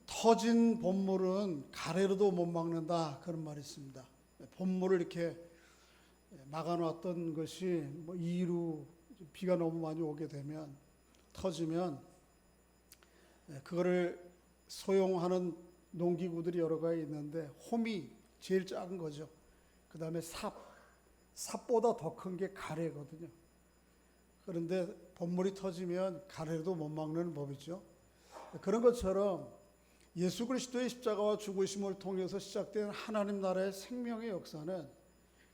터진 봇물은 가래로도 못 막는다, 그런 말이 있습니다. 봇물을 이렇게 막아놨던 것이 이루 비가 너무 많이 오게 되면 터지면 그거를 소용하는 농기구들이 여러 가지 있는데 홈이 제일 작은 거죠. 그 다음에 삽보다 더 큰 게 가래거든요. 그런데 봇물이 터지면 가래도 못 막는 법이죠. 그런 것처럼 예수 그리스도의 십자가와 죽으심을 통해서 시작된 하나님 나라의 생명의 역사는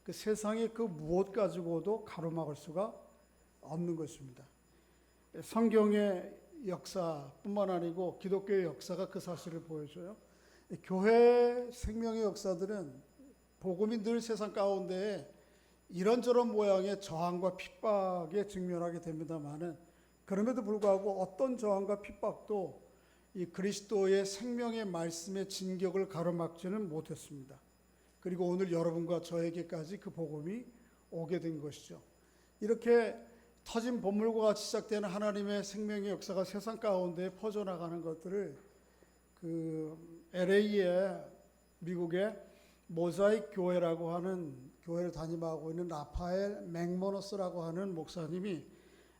그 세상의 그 무엇 가지고도 가로막을 수가 없는 것입니다. 성경의 역사뿐만 아니고 기독교의 역사가 그 사실을 보여줘요. 교회 생명의 역사들은 복음이 늘 세상 가운데 이런저런 모양의 저항과 핍박에 직면하게 됩니다만은, 그럼에도 불구하고 어떤 저항과 핍박도 이 그리스도의 생명의 말씀의 진격을 가로막지는 못했습니다. 그리고 오늘 여러분과 저에게까지 그 복음이 오게 된 것이죠. 이렇게 터진 봇물과 같이 시작되는 하나님의 생명의 역사가 세상 가운데 퍼져나가는 것들을 LA의 미국의 모자익 교회라고 하는 교회를 담임하고 있는 라파엘 맥모너스라고 하는 목사님이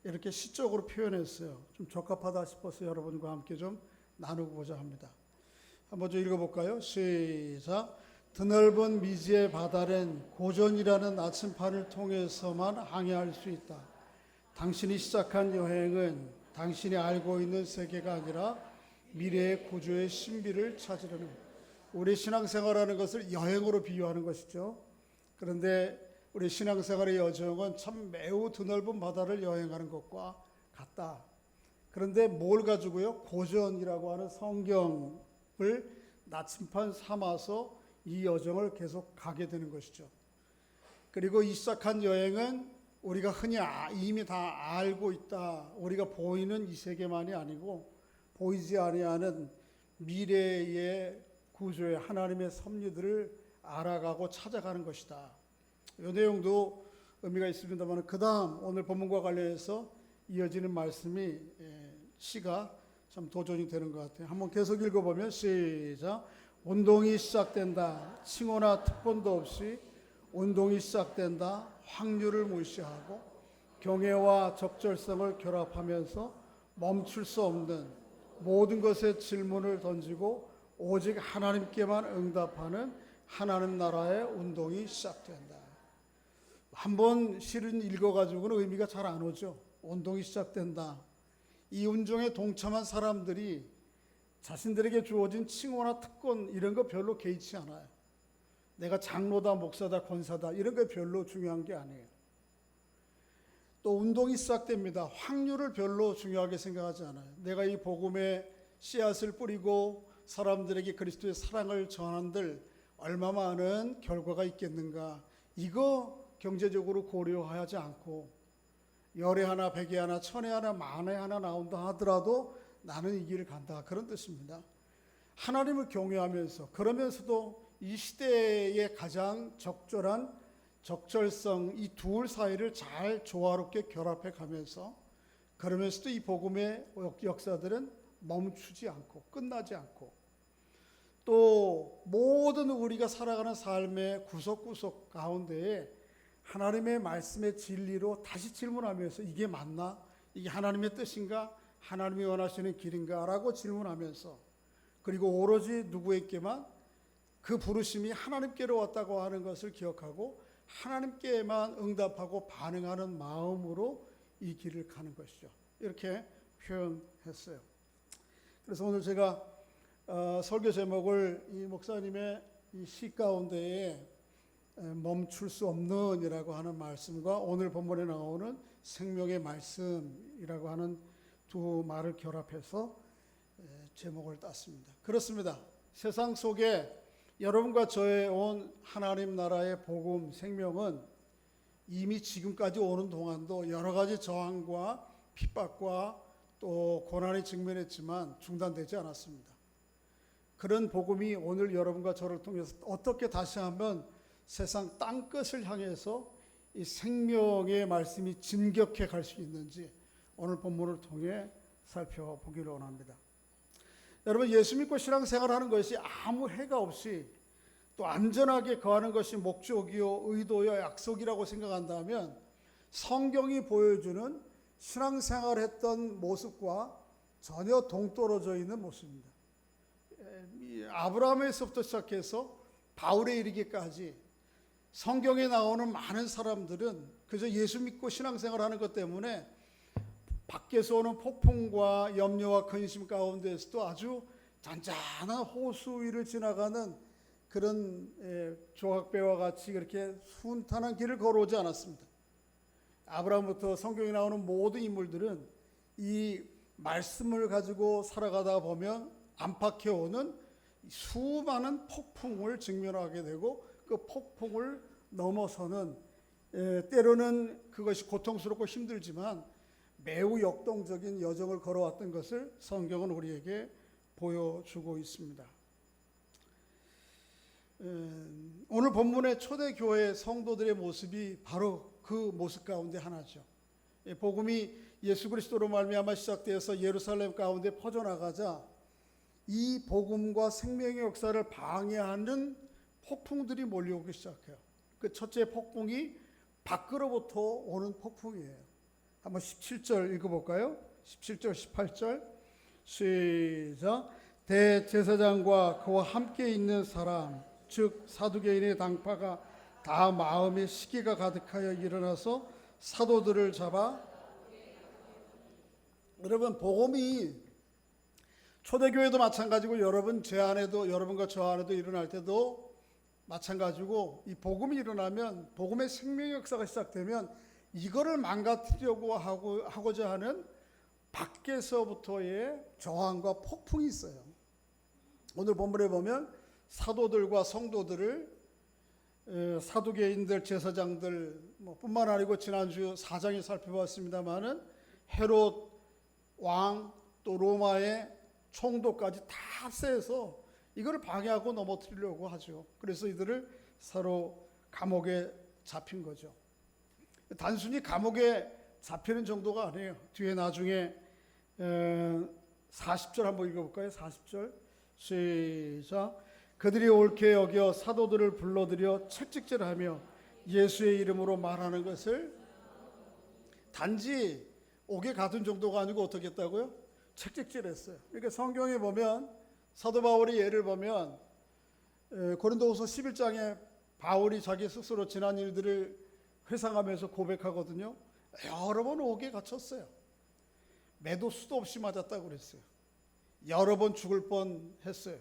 이렇게 시적으로 표현했어요. 좀 적합하다 싶어서 여러분과 함께 좀 나누고 보자 합니다. 한번 좀 읽어볼까요? 시작. 드넓은 미지의 바다는 고전이라는 나침판을 통해서만 항해할 수 있다. 당신이 시작한 여행은 당신이 알고 있는 세계가 아니라 미래의 구조의 신비를 찾으려는, 우리 신앙생활하는 것을 여행으로 비유하는 것이죠. 그런데 우리 신앙생활의 여정은 참 매우 드넓은 바다를 여행하는 것과 같다. 그런데 뭘 가지고요? 고전이라고 하는 성경을 나침판 삼아서 이 여정을 계속 가게 되는 것이죠. 그리고 이 시작한 여행은 우리가 흔히 이미 다 알고 있다. 우리가 보이는 이 세계만이 아니고 보이지 아니하는 미래의 구조의 하나님의 섭리들을 알아가고 찾아가는 것이다. 이 내용도 의미가 있습니다만, 그 다음 오늘 본문과 관련해서 이어지는 말씀이 시가 참 도전이 되는 것 같아요. 한번 계속 읽어보면 시작. 운동이 시작된다. 칭호나 특권도 없이 운동이 시작된다. 확률을 무시하고 경외와 적절성을 결합하면서 멈출 수 없는 모든 것에 질문을 던지고 오직 하나님께만 응답하는 하나님 나라의 운동이 시작된다. 한번 시를 읽어가지고는 의미가 잘 안 오죠. 운동이 시작된다. 이 운동에 동참한 사람들이 자신들에게 주어진 칭호나 특권 이런 거 별로 개의치 않아요. 내가 장로다, 목사다, 권사다 이런 거 별로 중요한 게 아니에요. 또 운동이 시작됩니다. 확률을 별로 중요하게 생각하지 않아요. 내가 이 복음의 씨앗을 뿌리고 사람들에게 그리스도의 사랑을 전한들 얼마 많은 결과가 있겠는가, 이거 경제적으로 고려하지 않고 열에 하나, 백에 하나, 천에 하나, 만에 하나 나온다 하더라도 나는 이 길을 간다, 그런 뜻입니다. 하나님을 경외하면서 그러면서도 이 시대의 가장 적절한 적절성, 이 둘 사이를 잘 조화롭게 결합해 가면서, 그러면서도 이 복음의 역사들은 멈추지 않고 끝나지 않고, 또 모든 우리가 살아가는 삶의 구석구석 가운데에 하나님의 말씀의 진리로 다시 질문하면서 이게 맞나? 이게 하나님의 뜻인가? 하나님이 원하시는 길인가? 라고 질문하면서, 그리고 오로지 누구에게만 그 부르심이 하나님께로 왔다고 하는 것을 기억하고 하나님께만 응답하고 반응하는 마음으로 이 길을 가는 것이죠. 이렇게 표현했어요. 그래서 오늘 제가 설교 제목을 이 목사님의 이 시 가운데에 멈출 수 없는 이라고 하는 말씀과 오늘 본문에 나오는 생명의 말씀이라고 하는 두 말을 결합해서 제목을 땄습니다. 그렇습니다. 세상 속에 여러분과 저의 온 하나님 나라의 복음 생명은 이미 지금까지 오는 동안도 여러 가지 저항과 핍박과 또 고난에 직면했지만 중단되지 않았습니다. 그런 복음이 오늘 여러분과 저를 통해서 어떻게 다시 한번 세상 땅끝을 향해서 이 생명의 말씀이 진격해 갈 수 있는지 오늘 본문을 통해 살펴보기를 원합니다. 여러분, 예수 믿고 신앙생활하는 것이 아무 해가 없이 또 안전하게 거하는 것이 목적이요, 의도요, 약속이라고 생각한다면 성경이 보여주는 신앙생활했던 모습과 전혀 동떨어져 있는 모습입니다. 아브라함에서부터 시작해서 바울에 이르기까지 성경에 나오는 많은 사람들은 그저 예수 믿고 신앙생활하는 것 때문에 밖에서 오는 폭풍과 염려와 근심 가운데서도 아주 잔잔한 호수 위를 지나가는 그런 조각배와 같이 그렇게 순탄한 길을 걸어오지 않았습니다. 아브라함부터 성경에 나오는 모든 인물들은 이 말씀을 가지고 살아가다 보면 안팎에오는 수많은 폭풍을 직면하게 되고 그 폭풍을 넘어서는 때로는 그것이 고통스럽고 힘들지만 매우 역동적인 여정을 걸어왔던 것을 성경은 우리에게 보여주고 있습니다. 오늘 본문의 초대교회 성도들의 모습이 바로 그 모습 가운데 하나죠. 복음이 예수 그리스도로 말미암아 시작되어서 예루살렘 가운데 퍼져나가자 이 복음과 생명의 역사를 방해하는 폭풍들이 몰려오기 시작해요. 그 첫째 폭풍이 밖으로부터 오는 폭풍이에요. 한번 17절 읽어볼까요? 17절 18절 시작. 대제사장과 그와 함께 있는 사람 즉 사두개인의 당파가 다 마음에 시기가 가득하여 일어나서 사도들을 잡아. 여러분, 복음이 초대교회도 마찬가지고 여러분 제 안에도 여러분과 저 안에도 일어날 때도 마찬가지고 이 복음이 일어나면 복음의 생명의 역사가 시작되면 이거를 망가뜨리려고 하고자 하는 밖에서부터의 저항과 폭풍이 있어요. 오늘 본문에 보면 사도들과 성도들을 사두개인들, 제사장들 뿐만 아니고 지난주 4장에 살펴봤습니다마는 헤롯 왕 또 로마의 총독까지 다 세서 이걸 방해하고 넘어뜨리려고 하죠. 그래서 이들을 서로 감옥에 잡힌 거죠. 단순히 감옥에 잡히는 정도가 아니에요. 뒤에 나중에 40절 한번 읽어볼까요? 40절 시작. 그들이 옳게 여겨 사도들을 불러들여 채찍질하며 예수의 이름으로 말하는 것을 단지 옥에 가둔 정도가 아니고 어떻게 했다고요? 채찍질했어요. 그러니까 성경에 보면 사도 바울의 예를 보면 고린도후서 11장에 바울이 자기 스스로 지난 일들을 회상하면서 고백하거든요. 여러 번 옥에 갇혔어요. 매도 수도 없이 맞았다고 그랬어요. 여러 번 죽을 뻔했어요.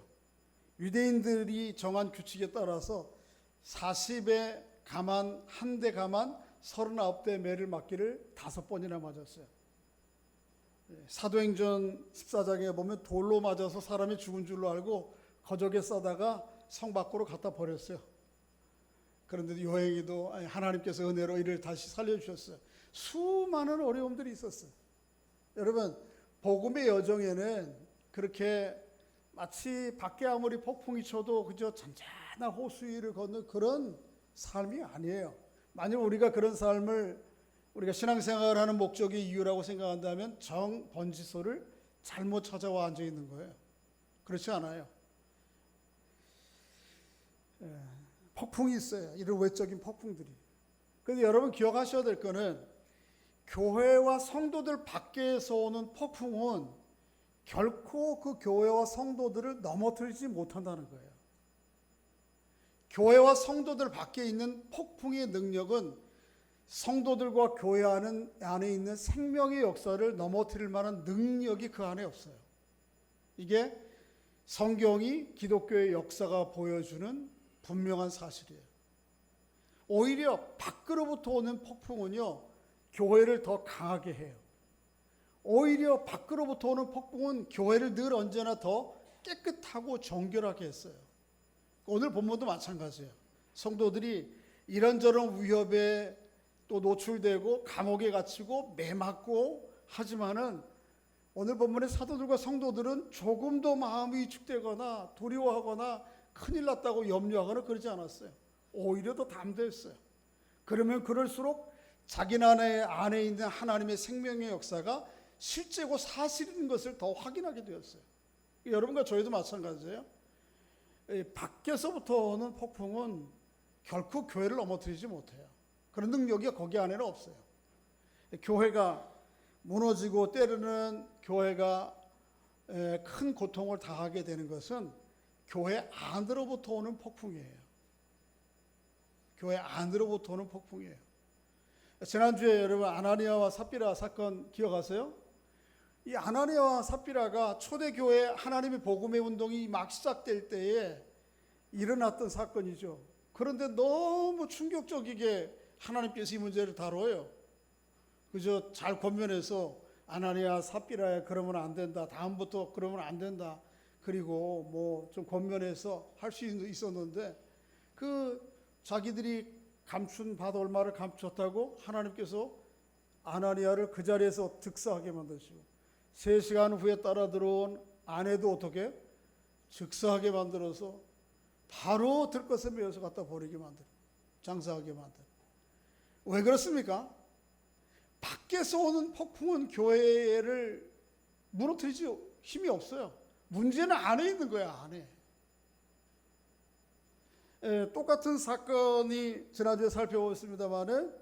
유대인들이 정한 규칙에 따라서 40에 가만, 한 대 가만 39대 매를 맞기를 5번이나 맞았어요. 사도행전 14장에 보면 돌로 맞아서 사람이 죽은 줄로 알고 거적에 싸다가 성 밖으로 갖다 버렸어요. 그런데 요행이도 하나님께서 은혜로 이를 다시 살려주셨어요. 수많은 어려움들이 있었어요. 여러분, 복음의 여정에는 그렇게 마치 밖에 아무리 폭풍이 쳐도 그저 잔잔한 호수 위를 걷는 그런 삶이 아니에요. 만약 우리가 그런 삶을 우리가 신앙생활을 하는 목적이 이유라고 생각한다면 정번지소를 잘못 찾아와 앉아 있는 거예요. 그렇지 않아요. 폭풍이 있어요. 이런 외적인 폭풍들이. 그런데 여러분 기억하셔야 될 거는 교회와 성도들 밖에서 오는 폭풍은 결코 그 교회와 성도들을 넘어뜨리지 못한다는 거예요. 교회와 성도들 밖에 있는 폭풍의 능력은 성도들과 교회 안에 있는 생명의 역사를 넘어뜨릴 만한 능력이 그 안에 없어요. 이게 성경이 기독교의 역사가 보여주는 분명한 사실이에요. 오히려 밖으로부터 오는 폭풍은요, 교회를 더 강하게 해요. 오히려 밖으로부터 오는 폭풍은 교회를 늘 언제나 더 깨끗하고 정결하게 했어요. 오늘 본문도 마찬가지예요. 성도들이 이런저런 위협에 또 노출되고 감옥에 갇히고 매맞고 하지만은 오늘 본문의 사도들과 성도들은 조금도 마음이 위축되거나 두려워하거나 큰일 났다고 염려하거나 그러지 않았어요. 오히려 더 담대했어요. 그러면 그럴수록 자기 안에 있는 하나님의 생명의 역사가 실제고 사실인 것을 더 확인하게 되었어요. 여러분과 저희도 마찬가지예요. 밖에서부터 오는 폭풍은 결코 교회를 넘어뜨리지 못해요. 그런 능력이 거기 안에는 없어요. 교회가 무너지고 때로는 교회가 큰 고통을 당하게 되는 것은 교회 안으로부터 오는 폭풍이에요. 교회 안으로부터 오는 폭풍이에요. 지난주에 여러분 아나니아와 삽비라 사건 기억하세요? 이 아나니아와 삽비라가 초대교회 하나님의 복음의 운동이 막 시작될 때에 일어났던 사건이죠. 그런데 너무 충격적이게 하나님께서 이 문제를 다뤄요. 그저 잘 권면해서 아나니아 삽비라야 그러면 안 된다. 다음부터 그러면 안 된다. 그리고 뭐 좀 권면해서 할 수 있었는데 그 자기들이 감춘 바돌말을 감췄다고 하나님께서 아나니아를 그 자리에서 즉사하게 만드시고 3시간 후에 따라 들어온 아내도 어떻게 즉사하게 만들어서 바로 들것에 매어서 갖다 버리게 만들어 장사하게 만들어. 왜 그렇습니까? 밖에서 오는 폭풍은 교회를 무너뜨리지 힘이 없어요. 문제는 안에 있는 거야. 안에. 똑같은 사건이 지난주에 살펴보았습니다마는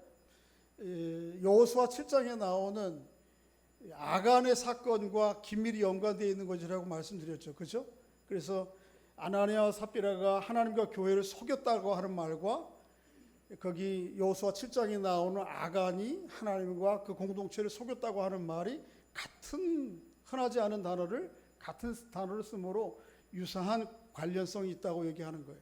여호수아 7장에 나오는 아간의 사건과 긴밀히 연관되어 있는 것이라고 말씀드렸죠. 그렇죠? 그래서 아나니아와 삽비라가 하나님과 교회를 속였다고 하는 말과 거기 여호수아 7장에 나오는 아간이 하나님과 그 공동체를 속였다고 하는 말이 같은 흔하지 않은 같은 단어를 쓰므로 유사한 관련성이 있다고 얘기하는 거예요.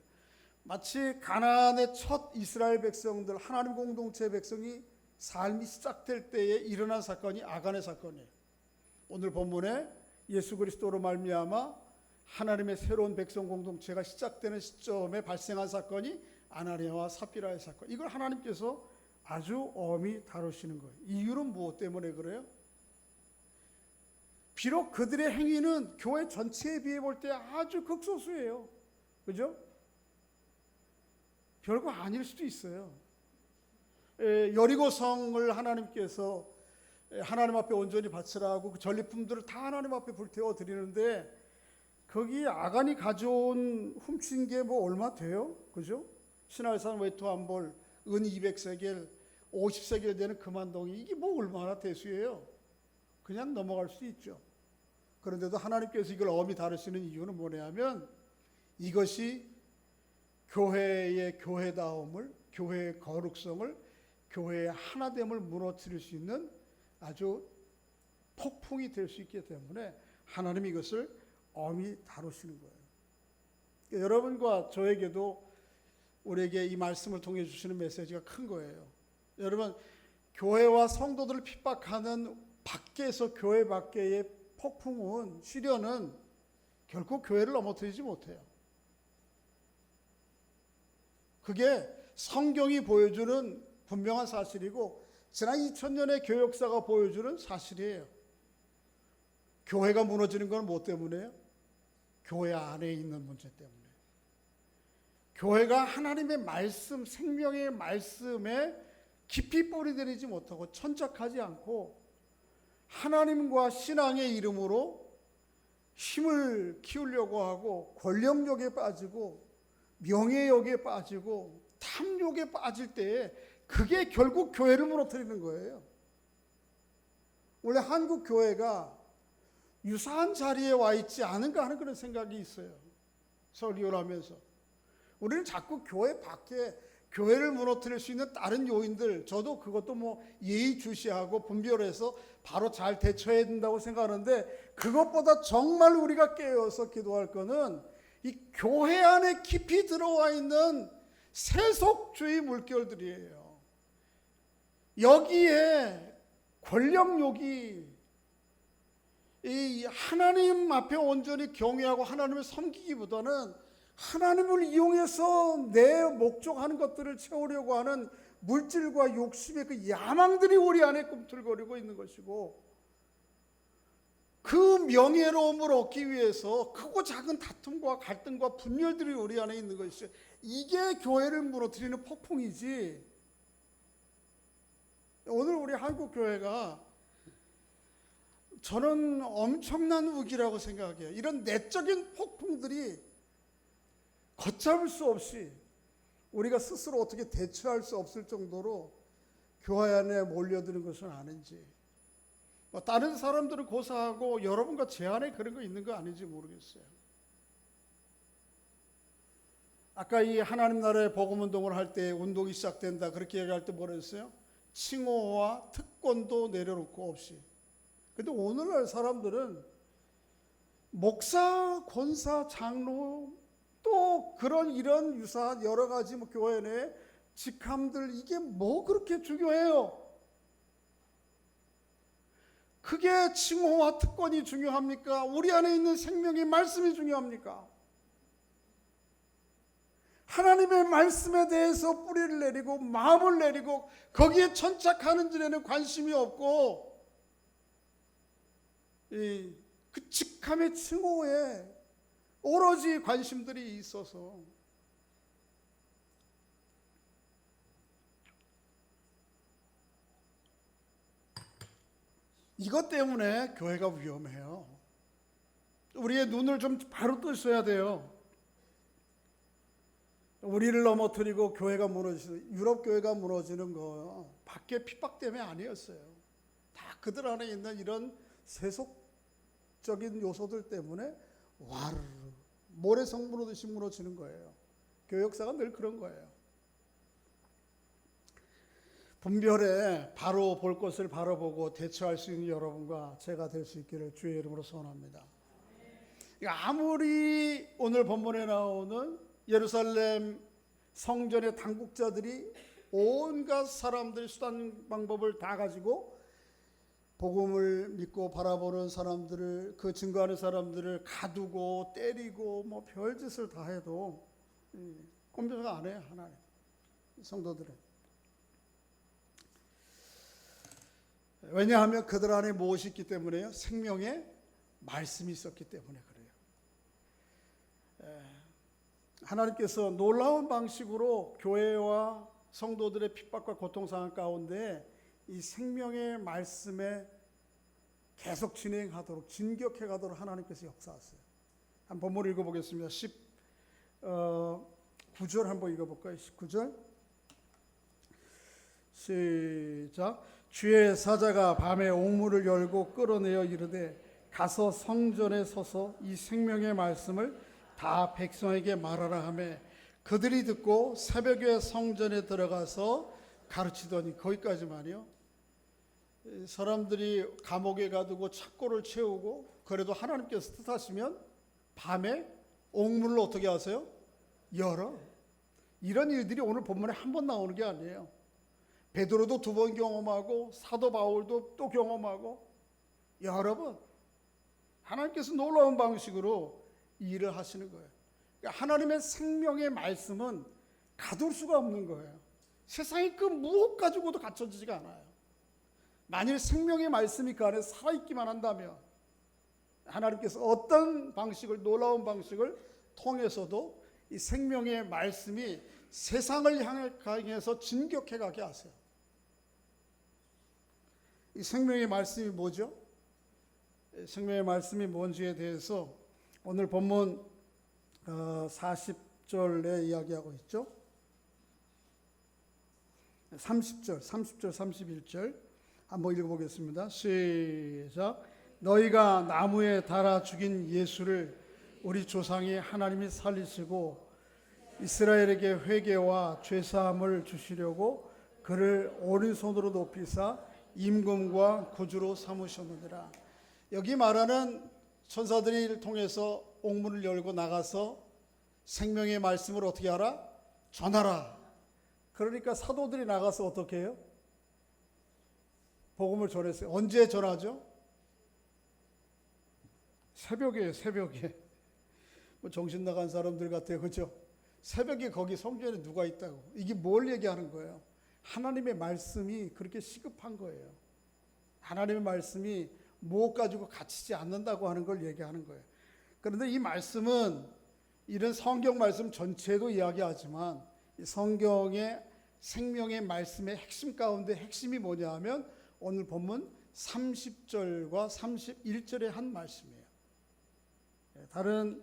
마치 가나안의 첫 이스라엘 백성들 하나님 공동체 백성이 삶이 시작될 때에 일어난 사건이 아간의 사건이에요. 오늘 본문에 예수 그리스도로 말미암아 하나님의 새로운 백성 공동체가 시작되는 시점에 발생한 사건이 아나니아와 삽비라의 사건. 이걸 하나님께서 아주 엄히 다루시는 거예요. 이유는 무엇 때문에 그래요? 비록 그들의 행위는 교회 전체에 비해 볼 때 아주 극소수예요. 그죠? 별거 아닐 수도 있어요. 여리고성을 하나님께서 하나님 앞에 온전히 바치라고 그 전리품들을 다 하나님 앞에 불태워 드리는데 거기 아간이 가져온 훔친 게 뭐 얼마 돼요? 그죠? 신할산 외투 한 벌, 은 200세겔, 50세겔 되는 금한덩이 이게 뭐 얼마나 대수예요? 그냥 넘어갈 수 있죠. 그런데도 하나님께서 이걸 엄히 다루시는 이유는 뭐냐면 이것이 교회의 교회다움을, 교회의 거룩성을, 교회의 하나됨을 무너뜨릴 수 있는 아주 폭풍이 될 수 있기 때문에 하나님이 이것을 엄히 다루시는 거예요. 그러니까 여러분과 저에게도 우리에게 이 말씀을 통해 주시는 메시지가 큰 거예요. 여러분, 교회와 성도들을 핍박하는 밖에서 교회 밖의 폭풍은 시련은 결코 교회를 넘어뜨리지 못해요. 그게 성경이 보여주는 분명한 사실이고 지난 2000년의 교회 역사가 보여주는 사실이에요. 교회가 무너지는 건 뭐 때문에요? 교회 안에 있는 문제 때문에. 교회가 하나님의 말씀, 생명의 말씀에 깊이 뿌리들이지 못하고 천착하지 않고 하나님과 신앙의 이름으로 힘을 키우려고 하고 권력욕에 빠지고 명예욕에 빠지고 탐욕에 빠질 때에 그게 결국 교회를 무너뜨리는 거예요. 원래 한국 교회가 유사한 자리에 와 있지 않은가 하는 그런 생각이 있어요. 설교를 하면서. 우리는 자꾸 교회 밖에 교회를 무너뜨릴 수 있는 다른 요인들, 저도 그것도 뭐 예의주시하고 분별해서 바로 잘 대처해야 된다고 생각하는데 그것보다 정말 우리가 깨어서 기도할 거는 이 교회 안에 깊이 들어와 있는 세속주의 물결들이에요. 여기에 권력욕이 이 하나님 앞에 온전히 경외하고 하나님을 섬기기보다는 하나님을 이용해서 내 목적하는 것들을 채우려고 하는 물질과 욕심의 그 야망들이 우리 안에 꿈틀거리고 있는 것이고 그 명예로움을 얻기 위해서 크고 작은 다툼과 갈등과 분열들이 우리 안에 있는 것이죠. 이게 교회를 무너뜨리는 폭풍이지. 오늘 우리 한국 교회가 저는 엄청난 위기라고 생각해요. 이런 내적인 폭풍들이 걷잡을 수 없이 우리가 스스로 어떻게 대처할 수 없을 정도로 교회 안에 몰려드는 것은 아닌지, 다른 사람들은 고사하고 여러분과 제 안에 그런 거 있는 거 아닌지 모르겠어요. 아까 이 하나님 나라의 복음 운동을 할 때 운동이 시작된다 그렇게 얘기할 때 뭐라 했어요? 칭호와 특권도 내려놓고 없이. 근데 오늘날 사람들은 목사, 권사, 장로 또 그런 이런 유사한 여러 가지 교회 내 직함들, 이게 뭐 그렇게 중요해요? 그게 칭호와 특권이 중요합니까? 우리 안에 있는 생명의 말씀이 중요합니까? 하나님의 말씀에 대해서 뿌리를 내리고 마음을 내리고 거기에 천착하는 일에는 관심이 없고 그 직함의 칭호에 오로지 관심들이 있어서 이것 때문에 교회가 위험해요. 우리의 눈을 좀 바로 뜨셔야 돼요. 우리를 넘어뜨리고 교회가 무너지는, 유럽 교회가 무너지는 거 밖에 핍박 때문에 아니었어요. 다 그들 안에 있는 이런 세속적인 요소들 때문에 와르르 모래성 무너듯이 무너지는 거예요. 교회 역사가 늘 그런 거예요. 분별에 바로 볼 것을 바로 보고 대처할 수 있는 여러분과 제가 될 수 있기를 주의 이름으로 소원합니다. 아무리 오늘 본문에 나오는 예루살렘 성전의 당국자들이 온갖 사람들의 수단 방법을 다 가지고 복음을 믿고 바라보는 사람들을, 그 증거하는 사람들을 가두고 때리고 뭐 별짓을 다 해도 꼼짝을 안 해요. 하나님 성도들은. 왜냐하면 그들 안에 무엇이 있기 때문에요? 생명의 말씀이 있었기 때문에 그래요. 하나님께서 놀라운 방식으로 교회와 성도들의 핍박과 고통 상황 가운데 이 생명의 말씀에 계속 진행하도록, 진격해 가도록 하나님께서 역사하세요. 한번 본문을 읽어보겠습니다. 19절 한번 읽어볼까요? 19절 시작. 주의 사자가 밤에 옥문을 열고 끌어내어 이르되 가서 성전에 서서 이 생명의 말씀을 다 백성에게 말하라 하매 그들이 듣고 새벽에 성전에 들어가서 가르치더니, 거기까지만이요. 사람들이 감옥에 가두고 착고를 채우고, 그래도 하나님께서 뜻하시면 밤에 옥문을 어떻게 하세요? 열어. 이런 일들이 오늘 본문에 한 번 나오는 게 아니에요. 베드로도 2번 경험하고 사도 바울도 또 경험하고 여러 번 하나님께서 놀라운 방식으로 이 일을 하시는 거예요. 그러니까 하나님의 생명의 말씀은 가둘 수가 없는 거예요. 세상에 그 무엇 가지고도 갖춰지지가 않아요. 만일 생명의 말씀이 그 안에 살아있기만 한다면 하나님께서 어떤 방식을, 놀라운 방식을 통해서도 이 생명의 말씀이 세상을 향해서 진격해 가게 하세요. 이 생명의 말씀이 뭐죠? 생명의 말씀이 뭔지에 대해서 오늘 본문 40절에 이야기하고 있죠. 30절, 31절 한번 읽어보겠습니다. 시작. 너희가 나무에 달아 죽인 예수를 우리 조상이 하나님이 살리시고 이스라엘에게 회개와 죄사함을 주시려고 그를 오른손으로 높이사 임금과 구주로 삼으셨느니라. 여기 말하는 천사들을 통해서 옥문을 열고 나가서 생명의 말씀을 어떻게 하라? 전하라. 그러니까 사도들이 나가서 어떻게 해요? 복음을 전했어요. 언제 전하죠? 새벽에. 뭐 정신 나간 사람들 같아요. 그렇죠? 새벽에 거기 성전에 누가 있다고. 이게 뭘 얘기하는 거예요? 하나님의 말씀이 그렇게 시급한 거예요. 하나님의 말씀이 무엇 가지고 갇히지 않는다고 하는 걸 얘기하는 거예요. 그런데 이 말씀은 이런 성경 말씀 전체도 이야기하지만 이 성경의 생명의 말씀의 핵심 가운데 핵심이 뭐냐 하면 오늘 본문 30절과 31절의 한 말씀이에요. 다른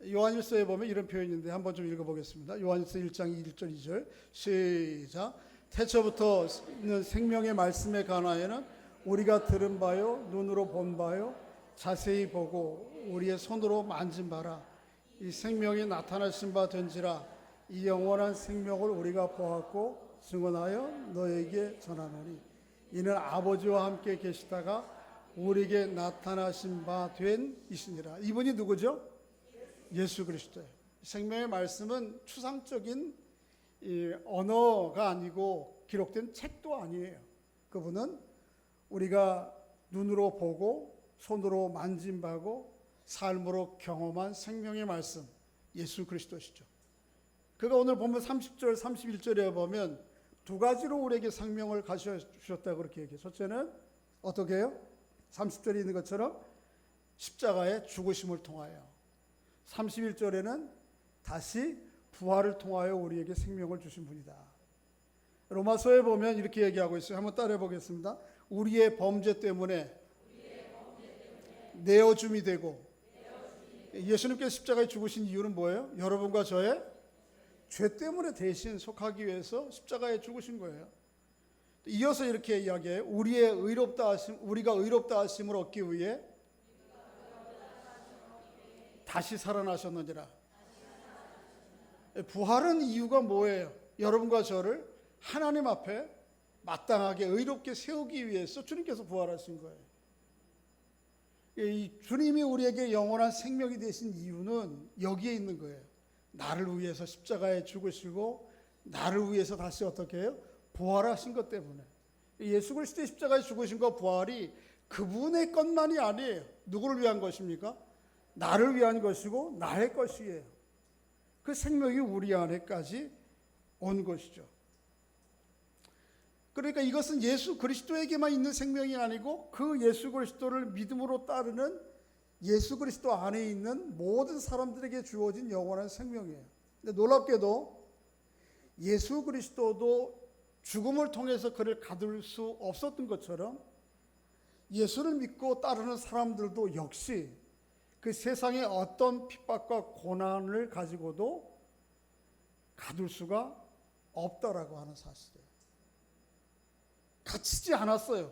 요한일서에 보면 이런 표현이 있는데 한번 좀 읽어보겠습니다. 요한일서 1장 1절 2절 시작. 태초부터 있는 생명의 말씀에 관하여는 우리가 들은 바요 눈으로 본 바요 자세히 보고 우리의 손으로 만진 바라. 이 생명이 나타나신 바 된지라. 이 영원한 생명을 우리가 보았고 증언하여 너에게 전하노니 이는 아버지와 함께 계시다가 우리에게 나타나신 바 된 이시니라. 이분이 누구죠? 예수 그리스도예요. 생명의 말씀은 추상적인 언어가 아니고 기록된 책도 아니에요. 그분은 우리가 눈으로 보고 손으로 만진 바고 삶으로 경험한 생명의 말씀 예수 그리스도시죠. 그가 오늘 보면 30절 31절에 보면 두 가지로 우리에게 생명을 가르쳐 주셨다고 그렇게 얘기해요. 첫째는 어떻게 해요? 30절에 있는 것처럼 십자가의 죽으심을 통하여, 31절에는 다시 부활을 통하여 우리에게 생명을 주신 분이다. 로마서에 보면 이렇게 얘기하고 있어요. 한번 따라해 보겠습니다. 우리의 범죄 때문에 내어줌이 되고, 예수님께서 십자가에 죽으신 이유는 뭐예요? 여러분과 저의 죄 때문에 대신 속하기 위해서 십자가에 죽으신 거예요. 이어서 이렇게 이야기해요. 우리가 의롭다 하심을 얻기 위해 다시 살아나셨느니라. 부활은 이유가 뭐예요? 여러분과 저를 하나님 앞에 마땅하게 의롭게 세우기 위해서 주님께서 부활하신 거예요. 이 주님이 우리에게 영원한 생명이 되신 이유는 여기에 있는 거예요. 나를 위해서 십자가에 죽으시고 나를 위해서 다시 어떻게 해요? 부활하신 것 때문에. 예수 그리스도의 십자가에 죽으신 것 부활이 그분의 것만이 아니에요. 누구를 위한 것입니까? 나를 위한 것이고 나의 것이에요. 그 생명이 우리 안에까지 온 것이죠. 그러니까 이것은 예수 그리스도에게만 있는 생명이 아니고 그 예수 그리스도를 믿음으로 따르는 예수 그리스도 안에 있는 모든 사람들에게 주어진 영원한 생명이에요. 근데 놀랍게도 예수 그리스도도 죽음을 통해서 그를 가둘 수 없었던 것처럼 예수를 믿고 따르는 사람들도 역시 그 세상의 어떤 핍박과 고난을 가지고도 가둘 수가 없다라고 하는 사실이에요. 갇히지 않았어요.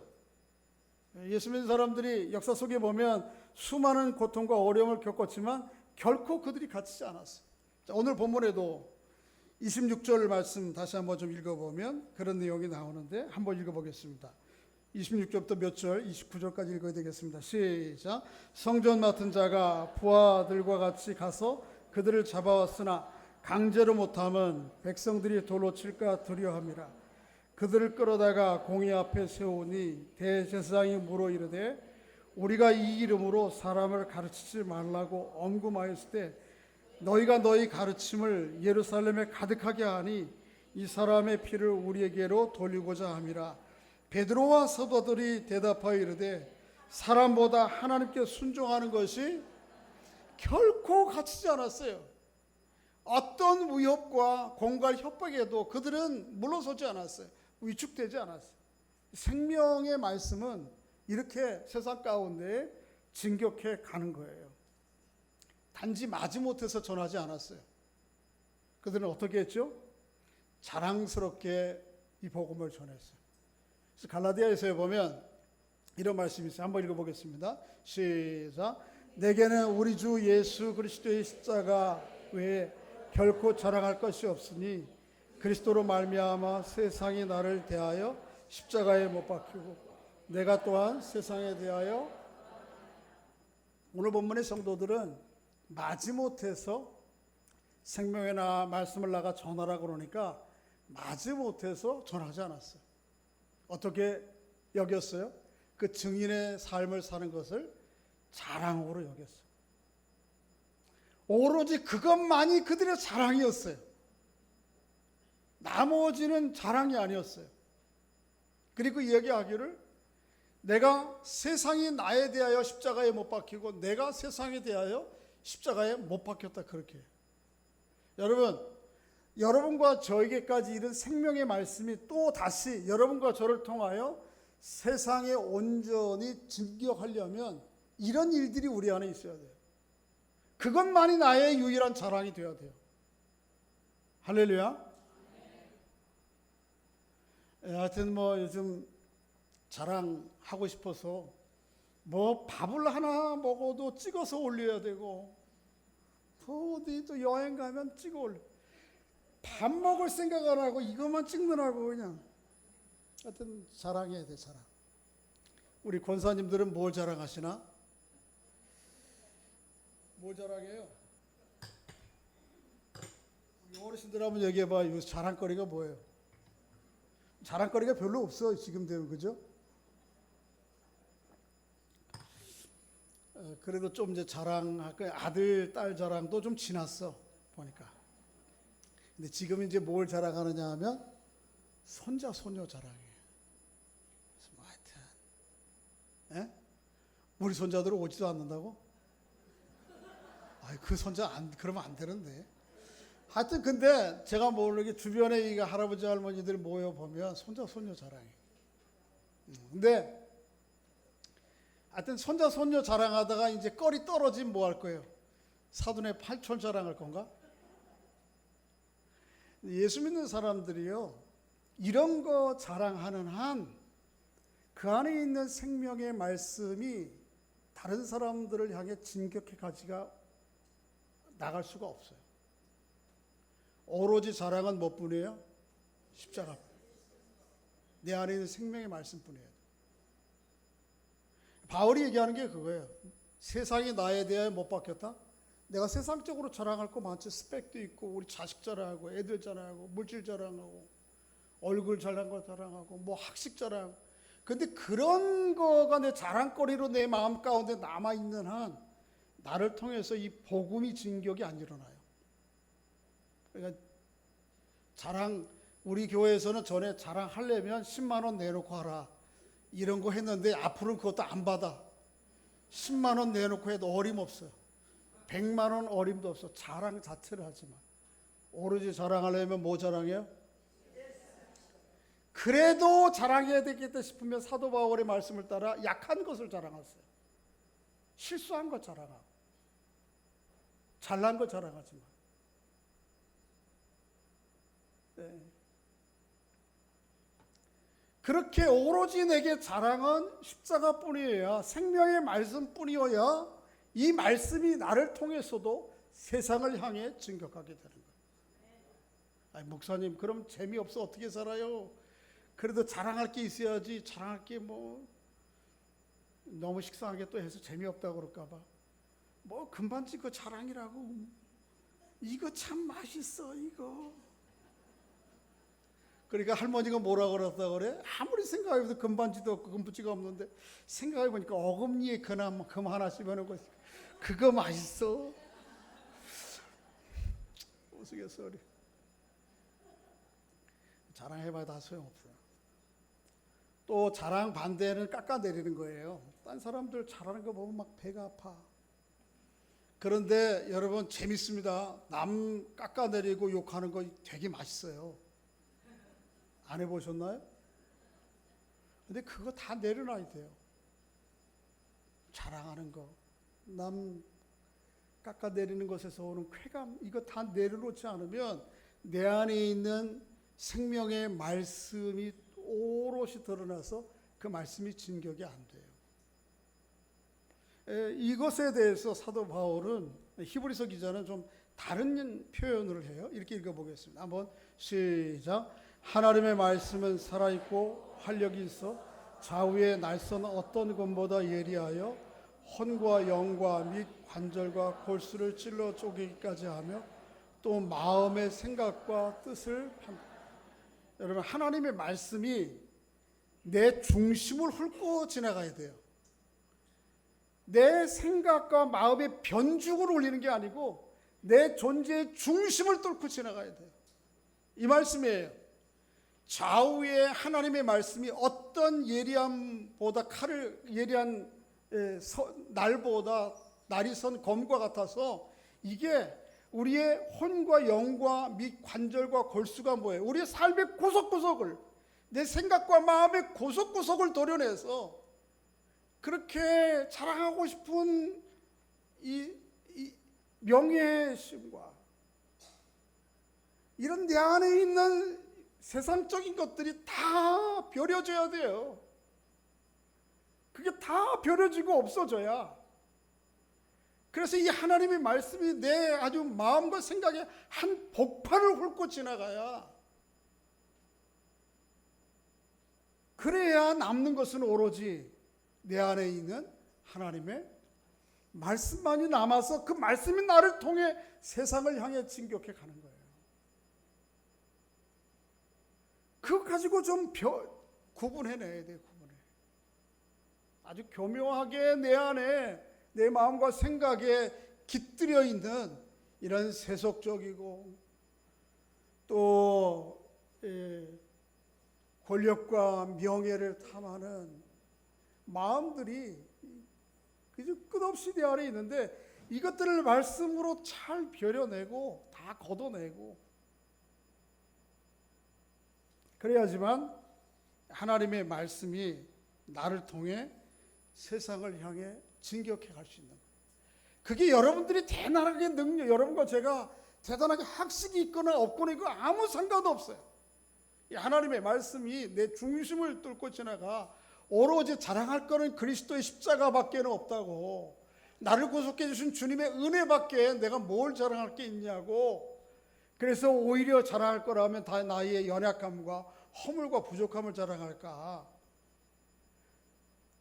예수 믿는 사람들이 역사 속에 보면 수많은 고통과 어려움을 겪었지만 결코 그들이 갇히지 않았어요. 자, 오늘 본문에도 26절 말씀 다시 한번 좀 읽어보면 그런 내용이 나오는데 한번 읽어보겠습니다. 26절부터 몇 절, 29절까지 읽어야 되겠습니다. 시작. 성전 맡은 자가 부하들과 같이 가서 그들을 잡아왔으나 강제로 못함은 백성들이 돌로 칠까 두려워함이라. 그들을 끌어다가 공의 앞에 세우니 대제사장이 물어 이르되 우리가 이 이름으로 사람을 가르치지 말라고 엄금하였을 때 너희가 너희 가르침을 예루살렘에 가득하게 하니 이 사람의 피를 우리에게로 돌리고자 함이라. 베드로와 사도들이 대답하여 이르되 사람보다 하나님께 순종하는 것이 결코 갇히지 않았어요. 어떤 위협과 공갈 협박에도 그들은 물러서지 않았어요. 위축되지 않았어요. 생명의 말씀은 이렇게 세상 가운데 진격해 가는 거예요. 단지 마지못해서 전하지 않았어요. 그들은 어떻게 했죠? 자랑스럽게 이 복음을 전했어요. 그래서 갈라디아에서 보면 이런 말씀이 있어요. 한번 읽어보겠습니다. 시작. 내게는 우리 주 예수 그리스도의 십자가 외에 결코 자랑할 것이 없으니 그리스도로 말미암아 세상이 나를 대하여 십자가에 못 박히고 내가 또한 세상에 대하여. 오늘 본문의 성도들은 마지못해서 생명의 말씀을 나가 전하라고 그러니까 마지못해서 전하지 않았어요. 어떻게 여겼어요? 그 증인의 삶을 사는 것을 자랑으로 여겼어요. 오로지 그것만이 그들의 자랑이었어요. 나머지는 자랑이 아니었어요. 그리고 이야기하기를 내가 세상이 나에 대하여 십자가에 못 박히고 내가 세상에 대하여 십자가에 못 박혔다, 그렇게. 여러분, 여러분과 저에게까지 이른 생명의 말씀이 또 다시 여러분과 저를 통하여 세상에 온전히 진격하려면 이런 일들이 우리 안에 있어야 돼요. 그것만이 나의 유일한 자랑이 되어야 돼요. 할렐루야. 하여튼 뭐 요즘 자랑하고 싶어서 뭐 밥을 하나 먹어도 찍어서 올려야 되고, 어디 또 여행 가면 찍어 올려. 밥 먹을 생각 안 하고 이것만 찍느라고 그냥. 하여튼 자랑해야 돼, 자랑. 우리 권사님들은 뭘 자랑하시나? 뭘 자랑해요? 우리 어르신들 한번 얘기해봐. 이 자랑거리가 뭐예요? 자랑거리가 별로 없어 지금 되면, 그죠? 그래도 좀 이제 아들, 딸 자랑도 좀 지났어 보니까. 근데 지금 이제 뭘 자랑하느냐 하면 손자, 소녀 자랑해. 그래서 뭐 하여튼, 우리 손자들은 오지도 않는다고? 그 손자 그러면 안 되는데. 하여튼 근데 제가 모르게 주변에 이 할아버지 할머니들 모여 보면 손자, 소녀 자랑해. 근데 하여튼 손자, 손녀 자랑하다가 이제 껄이 떨어지면 뭐 할 거예요? 사돈의 팔촌 자랑할 건가? 예수 믿는 사람들이요, 이런 거 자랑하는 한 그 안에 있는 생명의 말씀이 다른 사람들을 향해 진격해 가지가 나갈 수가 없어요. 오로지 자랑은 뭐뿐이에요? 십자가. 내 안에 있는 생명의 말씀뿐이에요. 바울이 얘기하는 게 그거예요. 세상이 나에 대해 못 바뀌었다? 내가 세상적으로 자랑할 거 많지. 스펙도 있고, 우리 자식 자랑하고, 애들 자랑하고, 물질 자랑하고, 얼굴 잘난 거 자랑하고, 뭐 학식 자랑. 근데 그런 거가 내 자랑거리로 내 마음 가운데 남아있는 한 나를 통해서 이 복음이 진격이 안 일어나요. 그러니까 우리 교회에서는 전에 자랑하려면 10만 원 내놓고 하라 이런 거 했는데 앞으로는 그것도 안 받아. 10만 원 내놓고 해도 어림없어요. 100만 원 어림도 없어. 자랑 자체를 하지 마. 오로지 자랑하려면 뭐 자랑해요? 그래도 자랑해야 되겠다 싶으면 사도 바울의 말씀을 따라 약한 것을 자랑하세요. 실수한 것 자랑하고, 잘난 것 자랑하지 마. 네. 그렇게 오로지 내게 자랑은 십자가뿐이어야, 생명의 말씀뿐이어야 이 말씀이 나를 통해서도 세상을 향해 진격하게 되는 거예요. 목사님, 그럼 재미없어 어떻게 살아요? 그래도 자랑할 게 있어야지. 자랑할 게 뭐 너무 식상하게 또 해서 재미없다고 그럴까 봐. 뭐 금반지 그 자랑이라고. 이거 참 맛있어 이거. 그러니까 할머니가 뭐라 그랬다 그래? 아무리 생각해도 금반지도 없고 금부지가 없는데 생각해보니까 어금니에 금 하나 씹어놓고 그거 맛있어. 우스갯소리. 우리 자랑해봐야 다 소용없어요. 또 자랑 반대는 깎아내리는 거예요. 딴 사람들 잘하는 거 보면 막 배가 아파. 그런데 여러분 재밌습니다. 남 깎아내리고 욕하는 거 되게 맛있어요. 안 해보셨나요? 근데 그거 다 내려놔야 돼요. 자랑하는 거, 남 깎아내리는 것에서 오는 쾌감, 이거 다 내려놓지 않으면 내 안에 있는 생명의 말씀이 오롯이 드러나서 그 말씀이 진격이 안 돼요. 이것에 대해서 사도 바울은, 히브리서 기자는 좀 다른 표현을 해요. 이렇게 읽어보겠습니다. 한번 시작. 하나님의 말씀은 살아있고 활력이 있어 좌우의 날선 어떤 검보다 예리하여 혼과 영과 및 관절과 골수를 찔러 쪼개기까지 하며 또 마음의 생각과 뜻을 여러분, 하나님의 말씀이 내 중심을 훑고 지나가야 돼요. 내 생각과 마음의 변죽을 올리는 게 아니고 내 존재의 중심을 뚫고 지나가야 돼요. 이 말씀이에요. 좌우에 하나님의 말씀이 어떤 예리함보다 예리한 날보다 날이 선 검과 같아서 이게 우리의 혼과 영과 및 관절과 골수가 뭐예요? 우리의 삶의 구석구석을 내 생각과 마음의 구석구석을 도려내서 그렇게 자랑하고 싶은 이 명예심과 이런 내 안에 있는 세상적인 것들이 다 버려져야 돼요. 그게 다 버려지고 없어져야. 그래서 이 하나님의 말씀이 내 아주 마음과 생각에 한 복판을 훑고 지나가야, 그래야 남는 것은 오로지 내 안에 있는 하나님의 말씀만이 남아서 그 말씀이 나를 통해 세상을 향해 진격해 가는 거예요. 그거 가지고 좀 구분해내야 돼요. 아주 교묘하게 내 안에 내 마음과 생각에 깃들여 있는 이런 세속적이고 또 권력과 명예를 탐하는 마음들이 끝없이 내 안에 있는데, 이것들을 말씀으로 잘 버려내고 다 걷어내고 그래야지만 하나님의 말씀이 나를 통해 세상을 향해 진격해 갈 수 있는 거예요. 그게 여러분들이 대단하게 능력, 여러분과 제가 대단하게 학식이 있거나 없거나 이거 아무 상관도 없어요. 이 하나님의 말씀이 내 중심을 뚫고 지나가. 오로지 자랑할 거는 그리스도의 십자가밖에 없다고. 나를 구속해 주신 주님의 은혜밖에 내가 뭘 자랑할 게 있냐고. 그래서 오히려 자랑할 거라면 다 나의 연약함과 허물과 부족함을 자랑할까.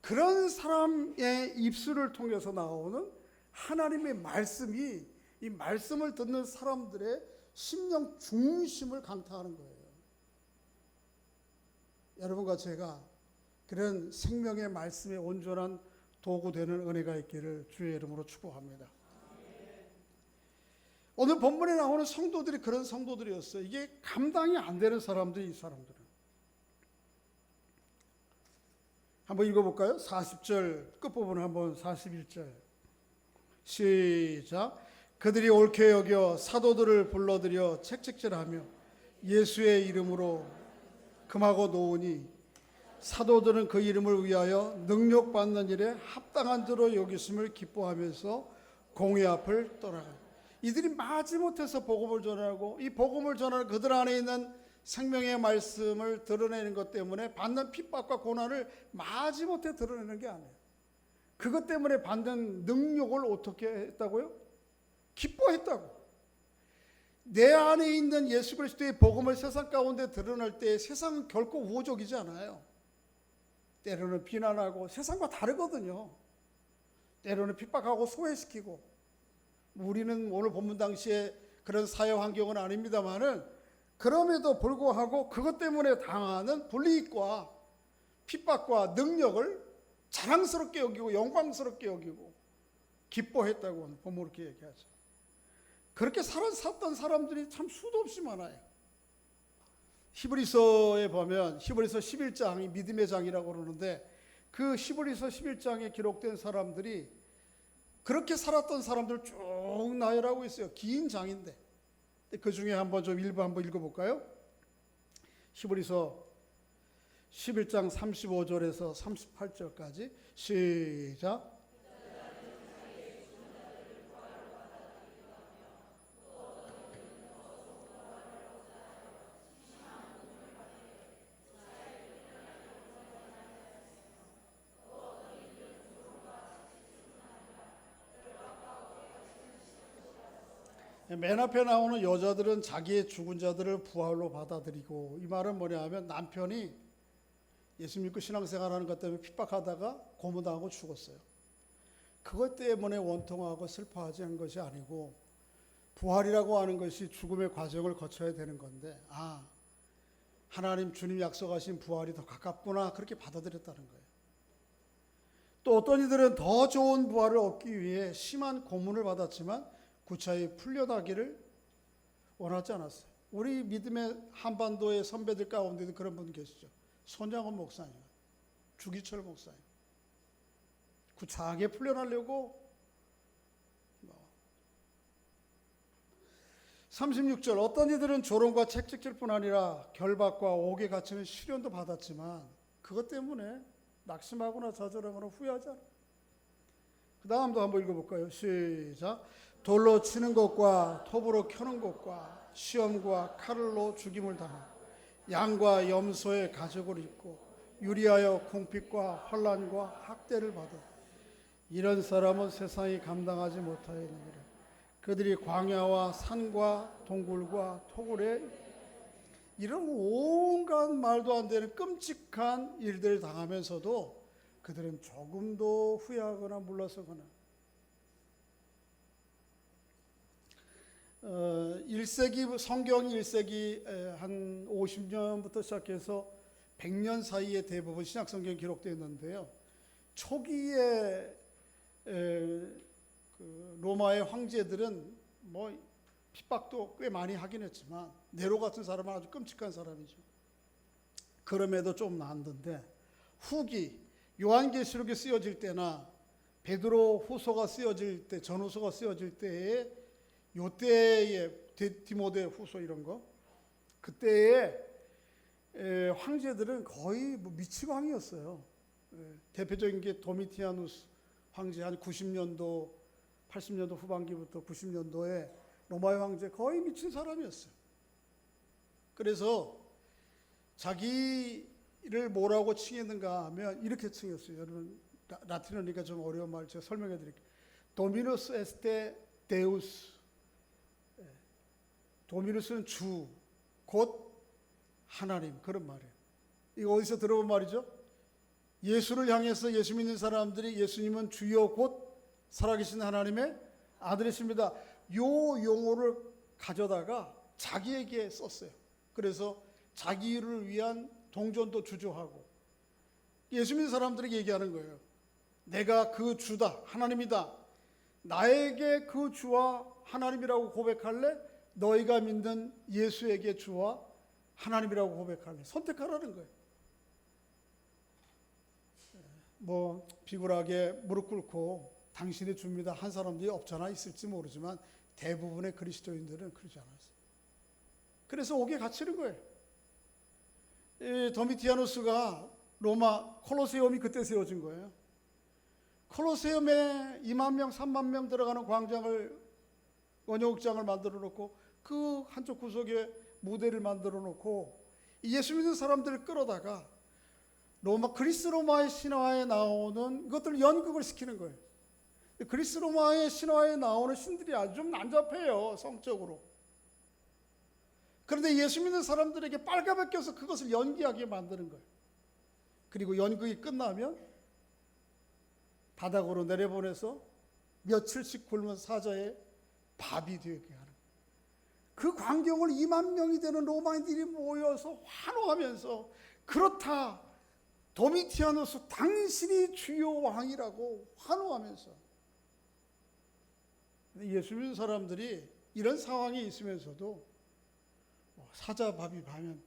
그런 사람의 입술을 통해서 나오는 하나님의 말씀이 이 말씀을 듣는 사람들의 심령 중심을 강타하는 거예요. 여러분과 제가 그런 생명의 말씀에 온전한 도구 되는 은혜가 있기를 주의 이름으로 축복합니다. 오늘 본문에 나오는 성도들이 그런 성도들이었어요. 이게 감당이 안 되는 사람들이, 이 사람들은. 한번 읽어볼까요? 40절 끝부분 한번 41절 시작. 그들이 옳게 여겨 사도들을 불러들여 책찍질하며 예수의 이름으로 금하고 놓으니 사도들은 그 이름을 위하여 능력받는 일에 합당한 줄로 여겼음을 기뻐하면서 공회 앞을 떠나가요. 이들이 마지못해서 복음을 전하고 이 복음을 전하는 그들 안에 있는 생명의 말씀을 드러내는 것 때문에 받는 핍박과 고난을 마지못해 드러내는 게 아니에요. 그것 때문에 받는 능력을 어떻게 했다고요? 기뻐했다고. 내 안에 있는 예수 그리스도의 복음을 세상 가운데 드러낼 때 세상은 결코 우호적이지 않아요. 때로는 비난하고 세상과 다르거든요. 때로는 핍박하고 소외시키고. 우리는 오늘 본문 당시에 그런 사회 환경은 아닙니다만은 그럼에도 불구하고 그것 때문에 당하는 불이익과 핍박과 능력을 자랑스럽게 여기고 영광스럽게 여기고 기뻐했다고 본문 그렇게 얘기하죠. 그렇게 살았던 사람들이 참 수도 없이 많아요. 히브리서에 보면 히브리서 11장이 믿음의 장이라고 그러는데 그 히브리서 11장에 기록된 사람들이 그렇게 살았던 사람들 쭉 나열하고 있어요. 긴 장인데 그 중에 한번 좀 일부 한번 읽어볼까요? 히브리서 11장 35절에서 38절까지 시작. 맨 앞에 나오는 여자들은 자기의 죽은 자들을 부활로 받아들이고, 이 말은 뭐냐 하면 남편이 예수 믿고 신앙생활하는 것 때문에 핍박하다가 고문당하고 죽었어요. 그것 때문에 원통하고 슬퍼하지 한 것이 아니고 부활이라고 하는 것이 죽음의 과정을 거쳐야 되는 건데, 하나님 주님 약속하신 부활이 더 가깝구나, 그렇게 받아들였다는 거예요. 또 어떤 이들은 더 좋은 부활을 얻기 위해 심한 고문을 받았지만 구차히 풀려나기를 원하지 않았어요. 우리 믿음의 한반도의 선배들 가운데도 그런 분 계시죠. 손장원 목사님, 주기철 목사님. 구차하게 풀려나려고 36절 어떤 이들은 조롱과 채찍질뿐 아니라 결박과 옥에 갇히는 시련도 받았지만 그것 때문에 낙심하거나 좌절하거나 후회하지 않아. 그 다음도 한번 읽어볼까요? 시작. 돌로 치는 것과 톱으로 켜는 것과 시험과 칼로 죽임을 당하고 양과 염소의 가죽을 입고 유리하여 궁핍과 환난과 학대를 받아 이런 사람은 세상이 감당하지 못하였느니라. 그들이 광야와 산과 동굴과 토굴에 이런 온갖 말도 안 되는 끔찍한 일들을 당하면서도 그들은 조금도 후회하거나 물러서거나 1세기 성경 1세기 한 50년부터 시작해서 100년 사이에 대부분 신약 성경이 기록되어 있는데요. 초기에 그 로마의 황제들은 뭐 핍박도 꽤 많이 하긴 했지만 네로 같은 사람은 아주 끔찍한 사람이죠. 그럼에도 좀 나았는데 후기 요한계시록이 쓰여질 때나 베드로 후서가 쓰여질 때, 전후서가 쓰여질 때에 요때에 디모데 후서 이런 거 그때에 황제들은 거의 뭐 미치광이었어요. 대표적인 게 도미티아누스 황제 한 90년도 80년도 후반기부터 90년도에 로마의 황제 거의 미친 사람이었어요. 그래서 자기를 뭐라고 칭했는가 하면 이렇게 칭했어요. 여러분 라틴어니까 좀 어려운 말 제가 설명해 드릴게요. 도미누스 에스테 데우스. 도미누스는 주, 곧 하나님 그런 말이에요. 이거 어디서 들어본 말이죠? 예수를 향해서 예수 믿는 사람들이 예수님은 주여 곧 살아계신 하나님의 아들이십니다. 요 용어를 가져다가 자기에게 썼어요. 그래서 자기를 위한 동전도 주저하고 예수 믿는 사람들에게 얘기하는 거예요. 내가 그 주다, 하나님이다. 나에게 그 주와 하나님이라고 고백할래? 너희가 믿는 예수에게 주와 하나님이라고 고백할래? 선택하라는 거예요. 뭐 비굴하게 무릎 꿇고 당신의 주입니다 한 사람들이 없잖아 있을지 모르지만 대부분의 그리스도인들은 그러지 않았어요. 그래서 옥에 갇히는 거예요. 도미티아누스가 로마 콜로세움이 그때 세워진 거예요. 콜로세움에 2만 명, 3만 명 들어가는 광장을 원형극장을 만들어 놓고 그 한쪽 구석에 무대를 만들어 놓고 예수 믿는 사람들을 끌어다가 그리스 로마의 신화에 나오는 것들 연극을 시키는 거예요. 그리스 로마의 신화에 나오는 신들이 아주 좀 난잡해요, 성적으로. 그런데 예수 믿는 사람들에게 빨가벗겨서 그것을 연기하게 만드는 거예요. 그리고 연극이 끝나면 바닥으로 내려보내서 며칠씩 굶은 사자의 밥이 되게 하는 거예요. 그 광경을 2만 명이 되는 로마인들이 모여서 환호하면서 그렇다 도미티아누스 당신이 주요 왕이라고 환호하면서 예수 믿는 사람들이 이런 상황이 있으면서도 사자밥이 하면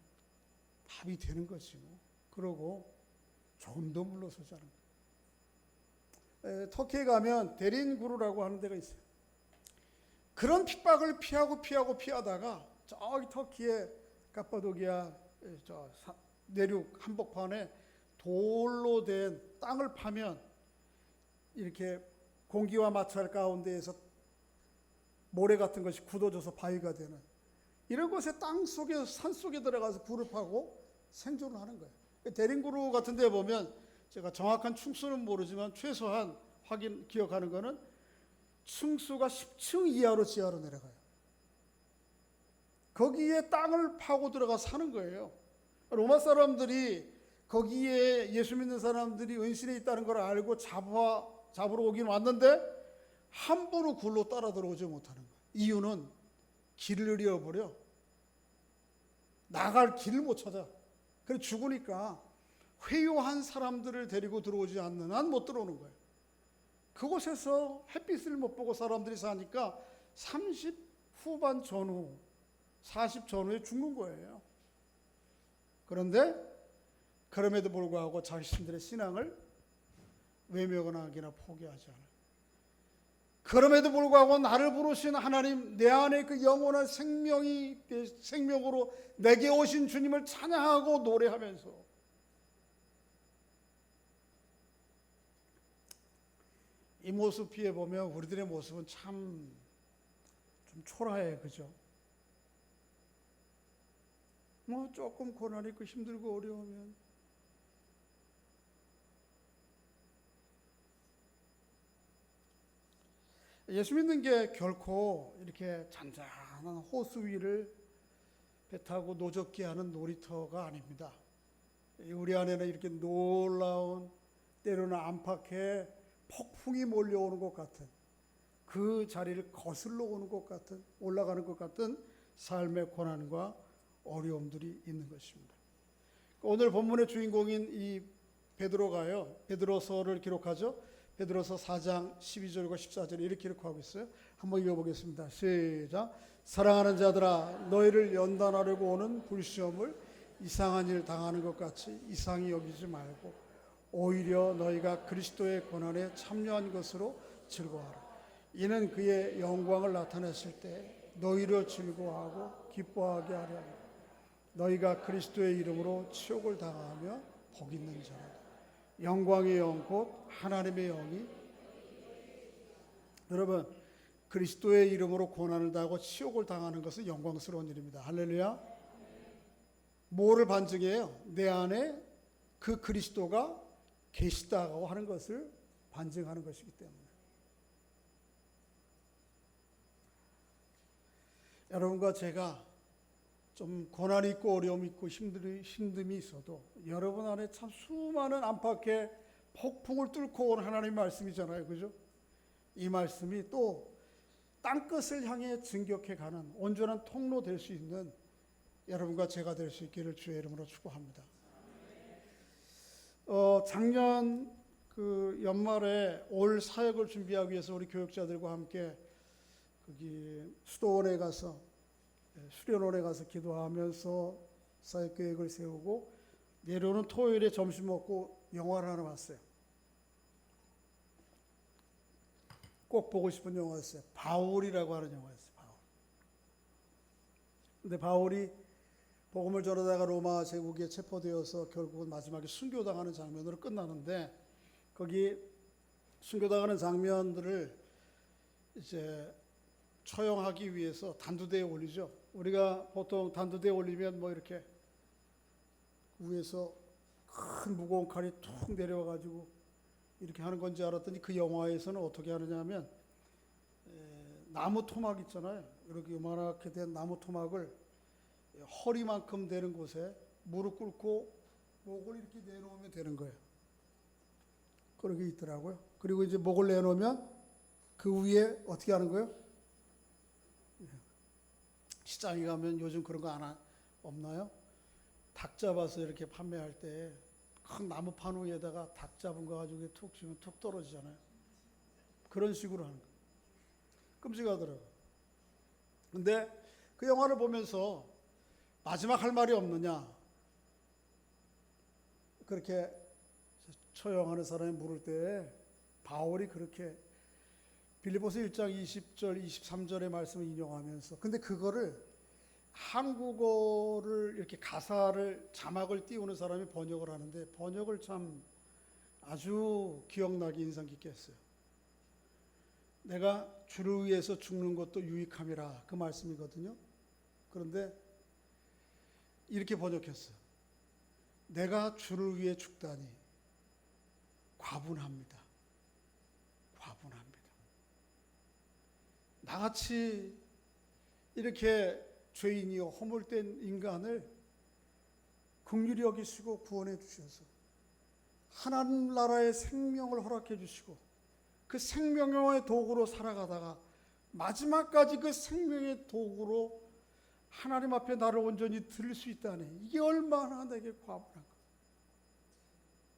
밥이 되는 거지 뭐. 그러고 조금도 물러서지 않은 거예요. 터키에 가면 데린구르라고 하는 데가 있어요. 그런 핍박을 피하다가 저기 터키의 카파도기아 내륙 한복판에 돌로 된 땅을 파면 이렇게 공기와 마찰 가운데에서 모래 같은 것이 굳어져서 바위가 되는 이런 곳에 땅 속에 산 속에 들어가서 불을 파고 생존을 하는 거예요. 데린구르 같은 데 보면 제가 정확한 충수는 모르지만 최소한 기억하는 거는 층수가 10층 이하로 지하로 내려가요. 거기에 땅을 파고 들어가 사는 거예요. 로마 사람들이 거기에 예수 믿는 사람들이 은신에 있다는 걸 알고 잡으러 오긴 왔는데 함부로 굴로 따라 들어오지 못하는 거예요. 이유는 길을 잃어버려. 나갈 길을 못 찾아. 그래서 죽으니까 회유한 사람들을 데리고 들어오지 않는 한 못 들어오는 거예요. 그곳에서 햇빛을 못 보고 사람들이 사니까 30 후반 전후, 40 전후에 죽는 거예요. 그런데 그럼에도 불구하고 자신들의 신앙을 외면하기나 포기하지 않아요. 그럼에도 불구하고 나를 부르신 하나님, 내 안에 그 영원한 생명으로 내게 오신 주님을 찬양하고 노래하면서 이 모습 비해 보면 우리들의 모습은 참 좀 초라해, 그죠? 뭐 조금 고난이 있고 힘들고 어려우면 예수 믿는 게 결코 이렇게 잔잔한 호수 위를 배 타고 노젓기 하는 놀이터가 아닙니다. 우리 안에는 이렇게 놀라운, 때로는 안팎에 폭풍이 몰려오는 것 같은, 그 자리를 거슬러 오는 것 같은, 올라가는 것 같은 삶의 고난과 어려움들이 있는 것입니다. 오늘 본문의 주인공인 이 베드로가요, 베드로서를 기록하죠. 베드로서 4장 12절과 14절에 이렇게 기록하고 있어요. 한번 읽어보겠습니다. 시작. 사랑하는 자들아, 너희를 연단하려고 오는 불시험을 이상한 일 당하는 것 같이 이상히 여기지 말고 오히려 너희가 그리스도의 고난에 참여한 것으로 즐거워하라. 이는 그의 영광을 나타냈을 때 너희를 즐거워하고 기뻐하게 하려 합니다. 너희가 그리스도의 이름으로 치욕을 당하며 복 있는 자라다. 영광의 영 곧 하나님의 영이, 여러분, 그리스도의 이름으로 고난을 당하고 치욕을 당하는 것은 영광스러운 일입니다. 할렐루야. 뭐를 반증해요? 내 안에 그 그리스도가 계시다고 하는 것을 반증하는 것이기 때문에. 여러분과 제가 좀 고난이 있고 어려움이 있고 힘듦이 있어도 여러분 안에 참 수많은 안팎의 폭풍을 뚫고 온 하나님의 말씀이잖아요. 그죠? 이 말씀이 또 땅끝을 향해 진격해 가는 온전한 통로 될 수 있는 여러분과 제가 될 수 있기를 주의 이름으로 축복합니다. 작년 그 연말에 올 사역을 준비하기 위해서 우리 교육자들과 함께 거기 수도원에 가서, 수련원에 가서 기도하면서 사역 계획을 세우고 내려오는 토요일에 점심 먹고 영화를 하나 봤어요. 꼭 보고 싶은 영화였어요. 바울이라고 하는 영화였어요. 바울. 근데 바울이 복음을 전하다가 로마 제국에 체포되어서 결국은 마지막에 순교당하는 장면으로 끝나는데, 거기 순교당하는 장면들을 이제 처형하기 위해서 단두대에 올리죠. 우리가 보통 단두대에 올리면 뭐 이렇게 위에서 큰 무거운 칼이 툭 내려와가지고 이렇게 하는 건지 알았더니 그 영화에서는 어떻게 하느냐 하면 나무 토막 있잖아요. 이렇게 요만하게 된 나무 토막을 허리만큼 되는 곳에 무릎 꿇고 목을 이렇게 내놓으면 되는 거예요. 그렇게 있더라고요. 그리고 이제 목을 내놓으면 그 위에 어떻게 하는 거예요? 시장에 가면 요즘 그런 거 없나요? 닭 잡아서 이렇게 판매할 때 큰 나무판 위에다가 닭 잡은 거 가지고 툭 치면 툭 떨어지잖아요. 그런 식으로 하는 거예요. 끔찍하더라고요. 근데 그 영화를 보면서 마지막 할 말이 없느냐, 그렇게 처형하는 사람이 물을 때 바울이 그렇게 빌립보서 1장 20절 23절의 말씀을 인용하면서, 근데 그거를 한국어를 이렇게 가사를 자막을 띄우는 사람이 번역을 하는데 번역을 참 아주 기억나게 인상 깊게 했어요. 내가 주를 위해서 죽는 것도 유익함이라, 그 말씀이거든요. 그런데 이렇게 번역했어요. 내가 주를 위해 죽다니 과분합니다. 과분합니다. 나같이 이렇게 죄인이요 허물된 인간을 긍휼히 여기시고 구원해 주셔서 하나님 나라의 생명을 허락해 주시고 그 생명의 도구로 살아가다가 마지막까지 그 생명의 도구로 하나님 앞에 나를 온전히 드릴 수 있다니, 이게 얼마나 내게 과분한가.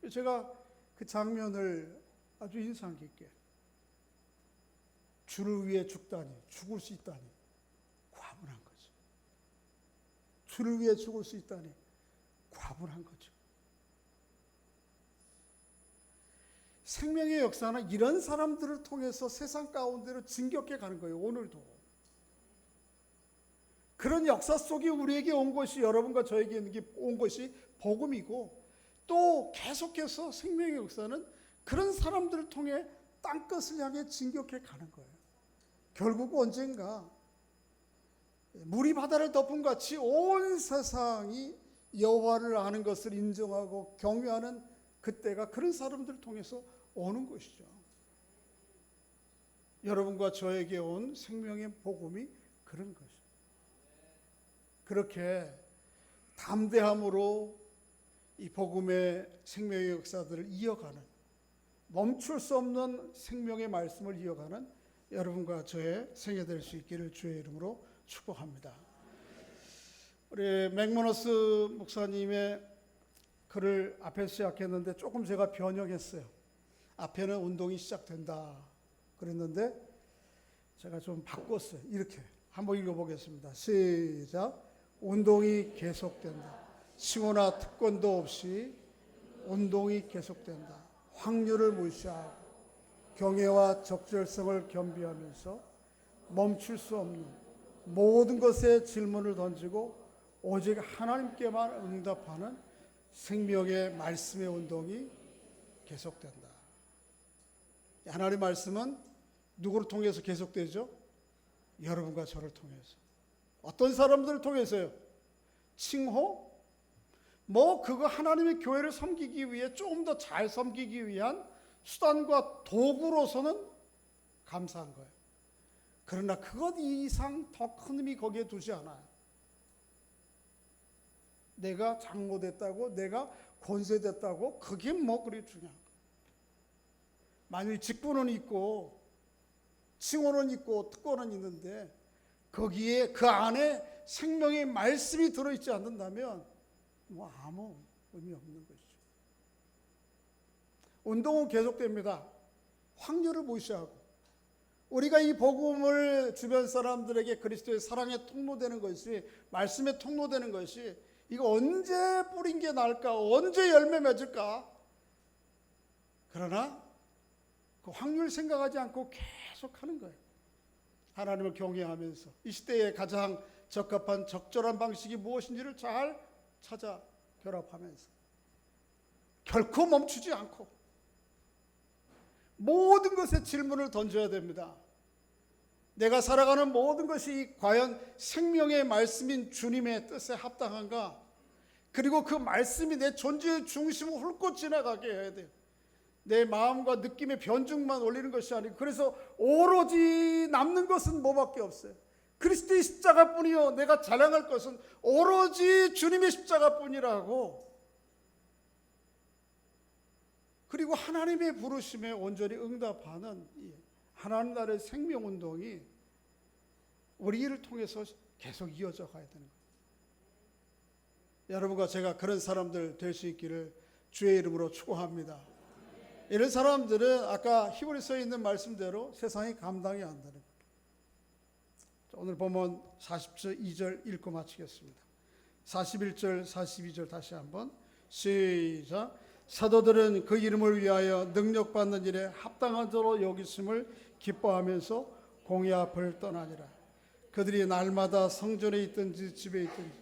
제가 그 장면을 아주 인상 깊게, 주를 위해 죽다니, 죽을 수 있다니 과분한 거죠. 주를 위해 죽을 수 있다니 과분한 거죠. 생명의 역사는 이런 사람들을 통해서 세상 가운데로 진격해 가는 거예요. 오늘도. 그런 역사 속에 우리에게 온 것이, 여러분과 저에게 온 것이 복음이고, 또 계속해서 생명의 역사는 그런 사람들을 통해 땅끝을 향해 진격해 가는 거예요. 결국 언젠가 물이 바다를 덮은 같이 온 세상이 여호와를 아는 것을 인정하고 경외하는 그때가 그런 사람들을 통해서 오는 것이죠. 여러분과 저에게 온 생명의 복음이 그런 것이죠. 그렇게 담대함으로 이 복음의 생명의 역사들을 이어가는, 멈출 수 없는 생명의 말씀을 이어가는 여러분과 저의 생애 될 수 있기를 주의 이름으로 축복합니다. 우리 맥모너스 목사님의 글을 앞에 시작했는데 조금 제가 변형했어요. 앞에는 운동이 시작된다 그랬는데 제가 좀 바꿨어요. 이렇게 한번 읽어보겠습니다. 시작. 운동이 계속된다. 칭호나 특권도 없이 운동이 계속된다. 확률을 무시하고 경애와 적절성을 겸비하면서 멈출 수 없는 모든 것에 질문을 던지고 오직 하나님께만 응답하는 생명의 말씀의 운동이 계속된다. 하나님의 말씀은 누구를 통해서 계속되죠? 여러분과 저를 통해서. 어떤 사람들을 통해서요? 칭호? 그거 하나님의 교회를 섬기기 위해 조금 더 잘 섬기기 위한 수단과 도구로서는 감사한 거예요. 그러나 그것 이상 더 큰 의미 거기에 두지 않아요. 내가 장로됐다고, 내가 권세됐다고, 그게 그리 중요한 거예요. 만일 직분은 있고 칭호는 있고 특권은 있는데 거기에 그 안에 생명의 말씀이 들어있지 않는다면 아무 의미 없는 것이죠. 운동은 계속됩니다. 확률을 무시하고 우리가 이 복음을 주변 사람들에게 그리스도의 사랑에 통로되는 것이, 말씀에 통로되는 것이, 이거 언제 뿌린 게 날까, 언제 열매 맺을까. 그러나 그 확률 생각하지 않고 계속 하는 거예요. 하나님을 경외하면서 이 시대에 가장 적합한 적절한 방식이 무엇인지를 잘 찾아 결합하면서 결코 멈추지 않고 모든 것에 질문을 던져야 됩니다. 내가 살아가는 모든 것이 과연 생명의 말씀인 주님의 뜻에 합당한가? 그리고 그 말씀이 내 존재의 중심을 훑고 지나가게 해야 돼요. 내 마음과 느낌의 변증만 올리는 것이 아니고, 그래서 오로지 남는 것은 뭐밖에 없어요. 그리스도의 십자가뿐이요, 내가 자랑할 것은 오로지 주님의 십자가뿐이라고. 그리고 하나님의 부르심에 온전히 응답하는 하나님 나라의 생명운동이 우리를 통해서 계속 이어져 가야 되는 거예요. 여러분과 제가 그런 사람들 될 수 있기를 주의 이름으로 축원합니다. 이런 사람들은 아까 히브리서에 있는 말씀대로 세상이 감당이 안 되는 거예요. 오늘 보면 42절 읽고 마치겠습니다. 41절, 42절 다시 한번 시작. 사도들은 그 이름을 위하여 능력받는 일에 합당한 자로 여기심을 기뻐하면서 공의 앞을 떠나니라. 그들이 날마다 성전에 있든지 집에 있든지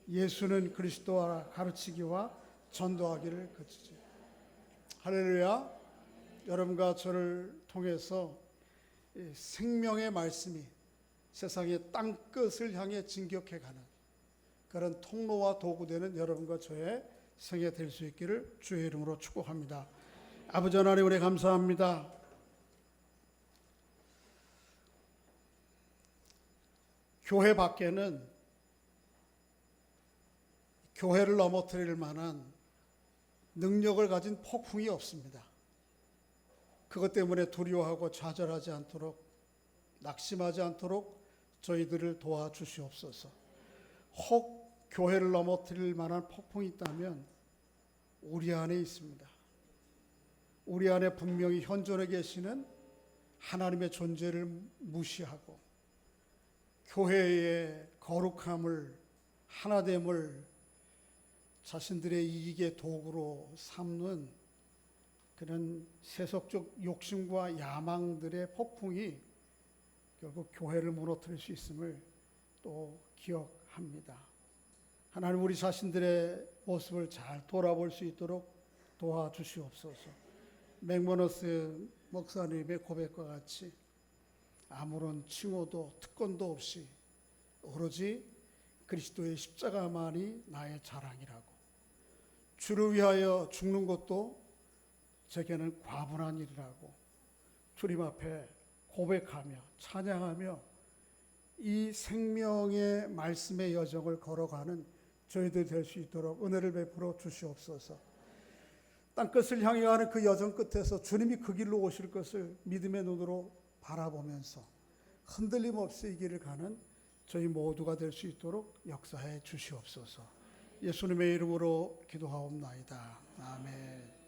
예수는 그리스도라 가르치기와 전도하기를 그치지. 할렐루야. 여러분과 저를 통해서 생명의 말씀이 세상의 땅끝을 향해 진격해가는 그런 통로와 도구되는 여러분과 저의 생애 될 수 있기를 주의 이름으로 축복합니다. 아버지 하나님, 우리 감사합니다. 교회 밖에는 교회를 넘어뜨릴 만한 능력을 가진 폭풍이 없습니다. 그것 때문에 두려워하고 좌절하지 않도록, 낙심하지 않도록 저희들을 도와주시옵소서. 혹 교회를 넘어뜨릴 만한 폭풍이 있다면 우리 안에 있습니다. 우리 안에 분명히 현존해 계시는 하나님의 존재를 무시하고 교회의 거룩함을, 하나됨을 자신들의 이익의 도구로 삼는 그런 세속적 욕심과 야망들의 폭풍이 결국 교회를 무너뜨릴 수 있음을 또 기억합니다. 하나님 우리 자신들의 모습을 잘 돌아볼 수 있도록 도와주시옵소서. 맥모너스 목사님의 고백과 같이 아무런 칭호도 특권도 없이 오로지 그리스도의 십자가만이 나의 자랑이라고, 주를 위하여 죽는 것도 제게는 과분한 일이라고 주님 앞에 고백하며 찬양하며 이 생명의 말씀의 여정을 걸어가는 저희들 될 수 있도록 은혜를 베풀어 주시옵소서. 땅끝을 향해 가는 그 여정 끝에서 주님이 그 길로 오실 것을 믿음의 눈으로 바라보면서 흔들림 없이 이 길을 가는 저희 모두가 될 수 있도록 역사해 주시옵소서. 예수님의 이름으로 기도하옵나이다. 아멘.